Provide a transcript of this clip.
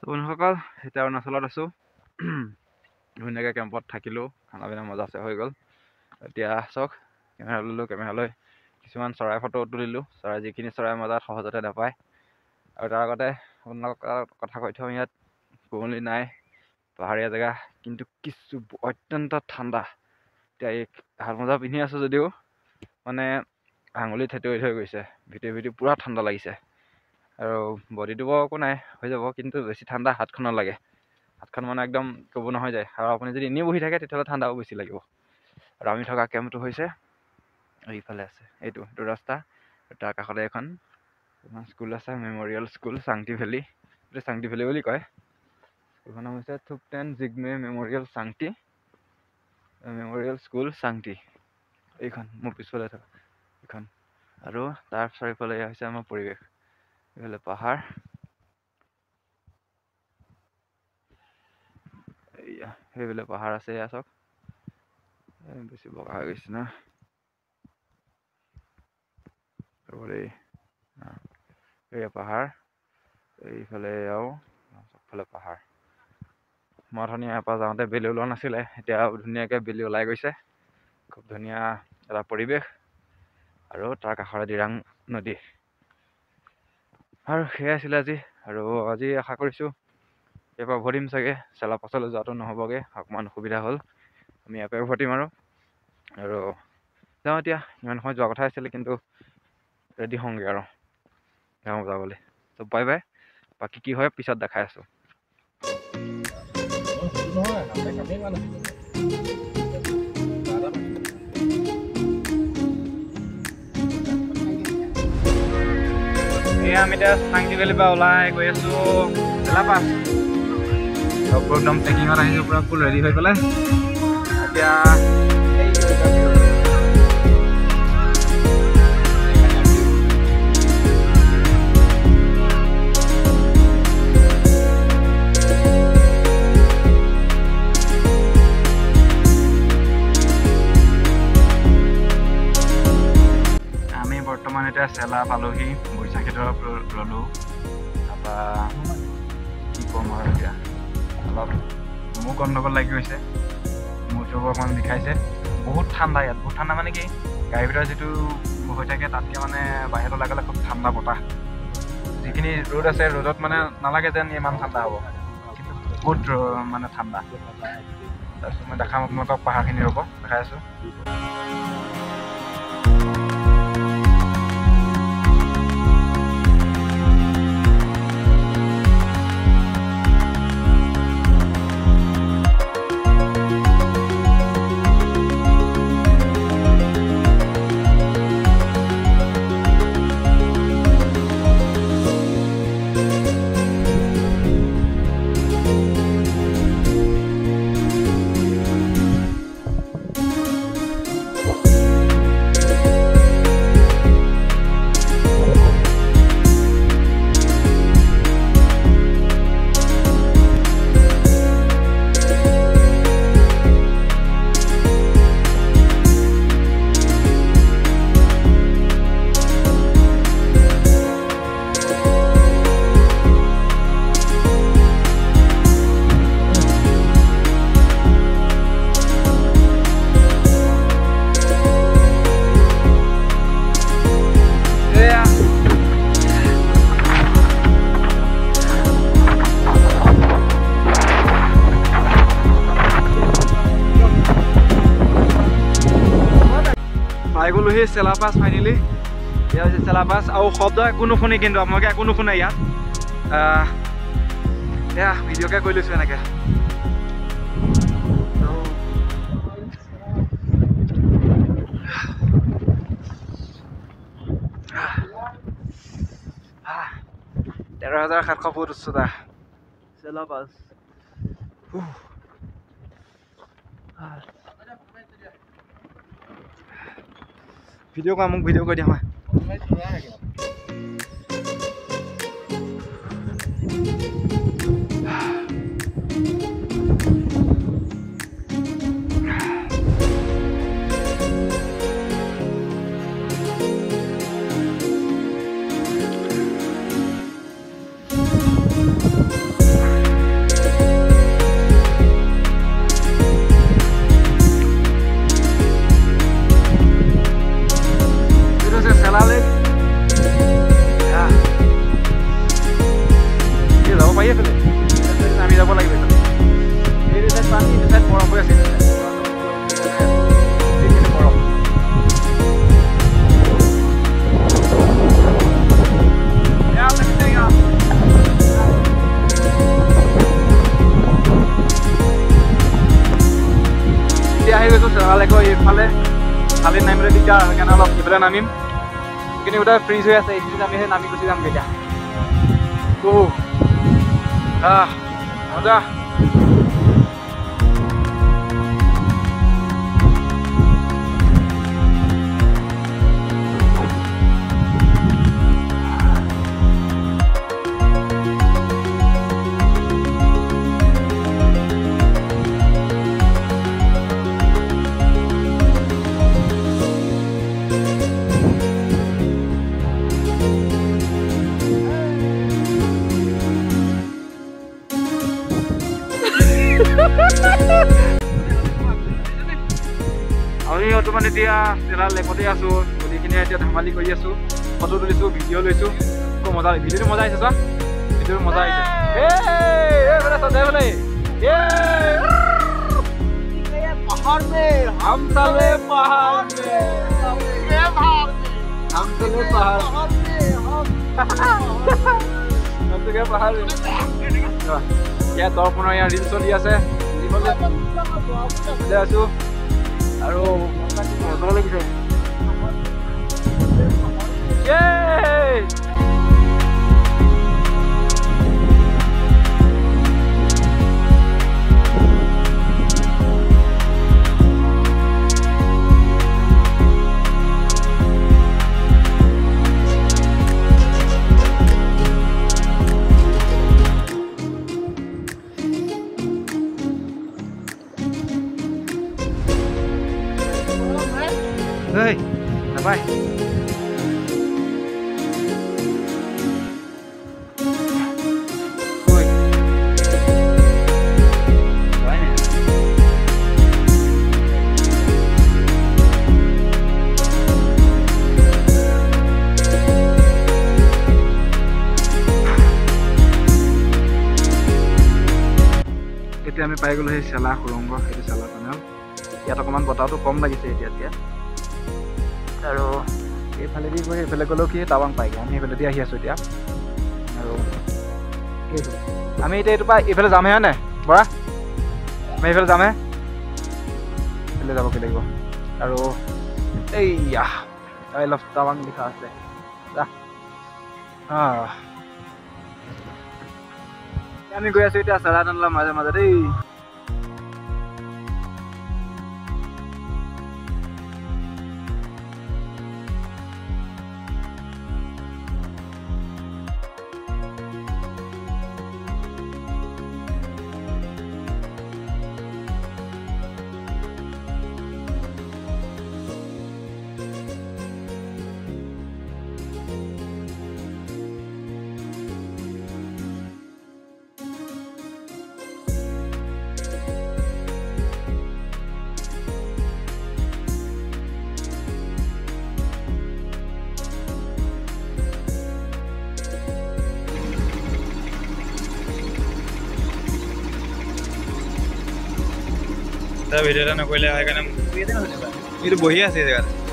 বন্ধুসকল এতিয়া অৰুণাচলত আছোঁ ধুনীয়াকৈ কেম্পত থাকিলোঁ খানা পিনা মজাছে হৈ গ'ল এতিয়া চাওক কেমেৰা ল'লোঁ কেমেৰালৈ কিছুমান চৰাই ফটো তুলিলোঁ চৰাই যিখিনি চৰাই মজাত সহজতে নাপায় আৰু তাৰ আগতে আপোনালোকৰ কথা কৈ থওঁ ইয়াত কুঁৱলী নাই পাহাৰীয়া জেগা কিন্তু কিছু অত্যন্ত ঠাণ্ডা এতিয়া এই হাত মোজা পিন্ধি আছোঁ যদিও মানে আঙুলি থেতুৱাই থৈ গৈছে ভিতৰি পূৰা ঠাণ্ডা লাগিছে আৰু বডিটো বাৰু একো নাই হৈ যাব কিন্তু বেছি ঠাণ্ডা হাতখনত লাগে হাতখন মানে একদম ক'ব নহয় যায় আৰু আপুনি যদি এনেই বহি থাকে তেতিয়াহ'লে ঠাণ্ডাও বেছি লাগিব আৰু আমি থকা কেম্পটো হৈছে এইফালে আছে এইটো ৰাস্তা তাৰ কাষতে এখন স্কুল আছে মেমৰিয়েল স্কুল চাংটি ভেলী এইটো চাংটি ভেলী বুলি কয় স্কুলখনৰ নাম হৈছে থুপটেন জিগমে মেমৰিয়েল চাংটি মেমৰিয়েল স্কুল চাংটি এইখন মোৰ পিছফালে থকা এইখন আৰু তাৰ চাৰিওফালে হৈছে আমাৰ পৰিৱেশ এইফালে পাহাৰ এয়া সেইফালে পাহাৰ আছে এয়া চাওক বেছি বগা হৈ গৈছে না এয়া পাহাৰ এইফালে আৰু চবফালে পাহাৰ মই অথনি ইয়াৰ পৰা যাওঁতে বেলি ওলোৱা নাছিলে এতিয়া ধুনীয়াকৈ বেলি ওলাই গৈছে খুব ধুনীয়া এটা পৰিৱেশ আৰু তাৰ কাষৰে দিৰাং নদী আৰু সেয়াই আছিলে আজি আশা কৰিছোঁ ইয়াৰ পৰা উভতিম চাগে চেলাপাছলৈ যোৱাটো নহ'বগৈ অকণমান অসুবিধা হ'ল আমি ইয়াৰ পৰাই উভতিম আৰু যাওঁ এতিয়া ইমান সময় যোৱা কথা আছিলে কিন্তু ৰেডি হওঁগৈ আৰু যাওঁ যাবলৈ ত' বাই বাই বাকী কি হয় পিছত দেখাই আছোঁ আমি এতিয়া চাংটি ভেলীৰ পৰা ওলাই গৈ আছোঁ চেলাপাছ চববোৰ একদম পেকিঙত আহিছোঁ পূৰা ফুল ৰেডি হৈ পেলাই এতিয়া বৰ্তমান এতিয়া চেলা পালোহি বৈশাখীধৰা ৰ'লোঁ তাৰপৰা কি ক'ম আৰু এতিয়া অলপ মোৰ গণ্ডগোল লাগি গৈছে মোৰ চকুৰ অকণমান বিষাইছে বহুত ঠাণ্ডা ইয়াত বহুত ঠাণ্ডা মানে কি গাড়ীৰ ভিতৰত যিটো হৈ থাকে তাতকৈ মানে বাহিৰত ওলাই গ'লে খুব ঠাণ্ডা বতাহ যিখিনি ৰ'দ আছে ৰ'দত মানে নালাগে যেন ইমান ঠাণ্ডা হ'ব কিন্তু বহুত মানে ঠাণ্ডা তাৰপিছত মই দেখাম আপোনালোকক পাহাৰখিনি ৰ'ব দেখাই আছোঁ পাই গ'লোহি চেলাপাছ ফাইনেলি এয়া হৈছে চেলাপাছ আৰু শব্দ একো নুশুনি কিন্তু আপোনালোকে একো নুশুনে ইয়াত এয়া ভিডিঅ'কে কৰি লৈছোঁ এনেকৈ (13,700 ফুট উচ্চতা চেলাপাছ ভিডিঅ' কৰা মোক ভিডিঅ' কৰি দিয়া হয় ফালে খালি নামিলে দিগদাৰ সেইকাৰণে অলপ সিফালে নামিম কিন্তু গোটেই ফ্ৰিজ হৈ আছে এইখিনিত আমি সেই নামি গুচি যামগৈ এতিয়া মজা আমি বৰ্তমান এতিয়া চেলাৰ লেকতে আছোঁ গোটেইখিনিয়ে এতিয়া ধেমালি কৰি আছোঁ ফটো তুলিছোঁ ভিডিঅ' লৈছোঁ খুব মজা ভিডিঅ'টো মজা আহিছে চোৱা ভিডিঅ'টো মজা আহিছে ইয়াত 10-15 ইয়াৰ ৰিল চলি আছে আছো আৰু মজা লাগিছে Hey, bye. এতিয়া আমি পাই গ'লো সেই চেলা সুৰংগ সেইটো চেলা টানেল ইয়াত অকণমান বতাহটো কম লাগিছে এতিয়া আৰু এইফালেদি গৈ এইফালে গ'লেও কি টাৱাং পাইগৈ আমি এইফালেদি আহি আছোঁ এতিয়া আৰু আমি এতিয়া এইটো পৰা এইফালে যামহে হয় নাই বৰা আমি এইফালে যামহে এইফালে যাবগৈ লাগিব আৰু এইয়া আই লাভ টাৱাং লিখা আছে আমি গৈ আছোঁ এতিয়া চেলা টানেলৰ মাজে মাজে দেই ভিডিঅ' এটা নকৰিলে সেইকাৰণে এইটো বহি আছে জেগাত